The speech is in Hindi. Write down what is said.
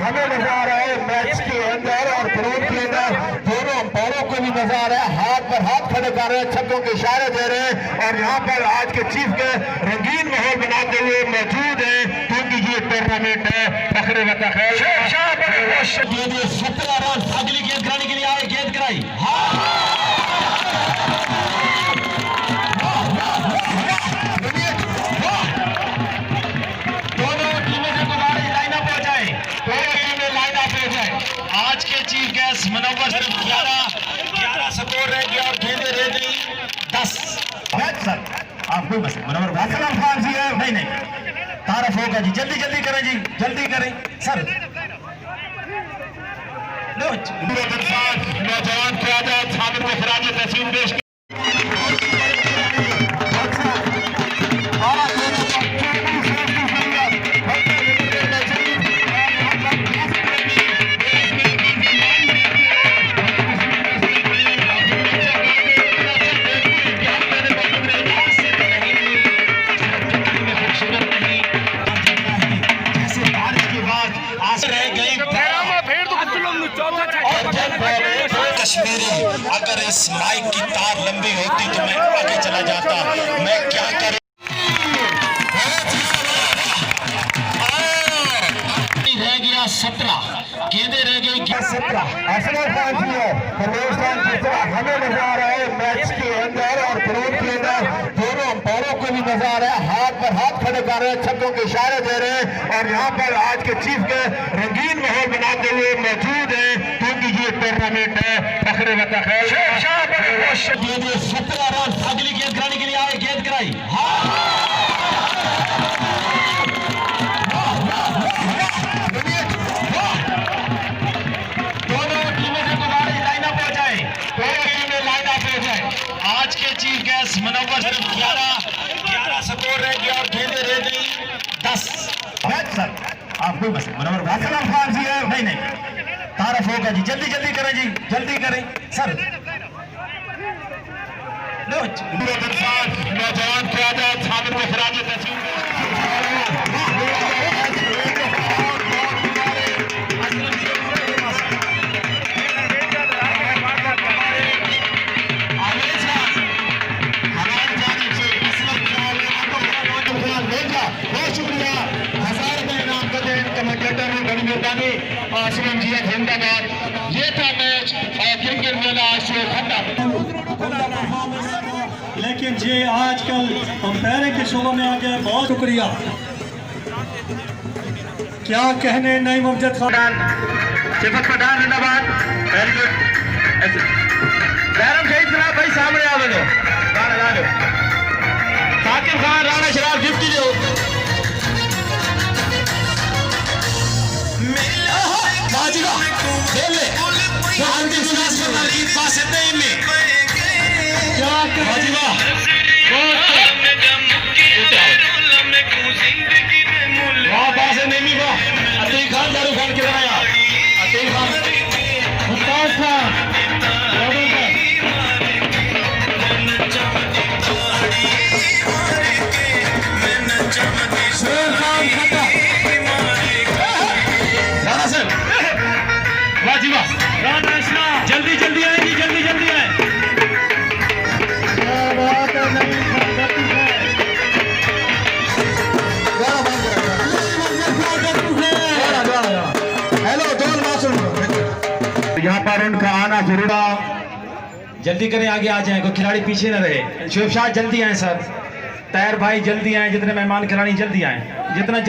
हमें नजर आ रहा है मैच के अंदर और ग्राउंड के अंदर दोनों अंपायरों को भी नजर आ रहा है, हाथ पर हाथ खड़े कर रहे हैं, छक्कों के इशारे दे रहे हैं और यहाँ पर आज के चीफ के रंगीन माहौल बनाते हुए मौजूद है क्योंकि ये टूर्नामेंट है फखरे व तखैर। 17 रन अगली गेंद कराने के लिए आए, गेंद कराई मनोवर सिर्फ 11 स्कोर रह गया और गेंदें रह गई 10। सर आप कोई मसला मनोवर खान जी है नहीं तारफ होगा जी, जल्दी जल्दी करें जी, जल्दी करें सर। नौजवान क़यादत साबिर को खराज तहसीन पेश कश्मीरी। अगर इस माइक की तार लंबी होती तो मैं आगे चला जाता, मैं क्या करूं। रह गया 17 गेंदें रह गई 17। हमें नजर आ रहा है मैच के अंदर और ग्राउंड के अंदर दोनों अंपायरों को भी नजर आ रहा है, हाथ पर हाथ खड़े कर रहे हैं, छक्कों के इशारे दे रहे हैं और यहाँ पर आज के चीफ के रंगीन माहौल बनाते हुए मौजूद है क्योंकि ये टूर्नामेंट है फखरे व तखैर। 17 रन अगली गेंद कराने के लिए आए, गेंद कराई दोनों टीमों से गुजारिश लाइन अप हो जाए, दोनों टीमें लाइन अप हो जाए। आज के चीफ गेस्ट मनोवर सिर्फ 11 स्कोर रह गया और गेंदें रह गई 10। सर आप कोई मसला मनोवर खान जी है नहीं तारफ होगा जी, जल्दी जल्दी करें जी, जल्दी करें सर। नौजवान क़यादत साबिर को खराज तहसीन जिंदाबाद। ये था मैच और क्रिकेट मेला आज से खत्म। लेकिन ये आजकल अंपायरिंग के शोबे में आ गया, बहुत शुक्रिया। क्या कहने नईम अमजद खान सिफत पठान जिंदाबाद। वेरी गुड बैरम शहीद जनाब भाई सामने आ लो साकिब खान राणा शराब गिफ्ट दो शाहरुख खान के बनाया मुमताज खान जल्दी जल्दी आए जी, जल्दी जल्दी आए। यहाँ पर उनका आना जरूर, जल्दी करें, आगे आ जाएं, कोई खिलाड़ी पीछे न रहे। शुभ शाह जल्दी आए सर, तैयार भाई जल्दी आए, जितने मेहमान खिलाड़ी जल्दी आए, जितना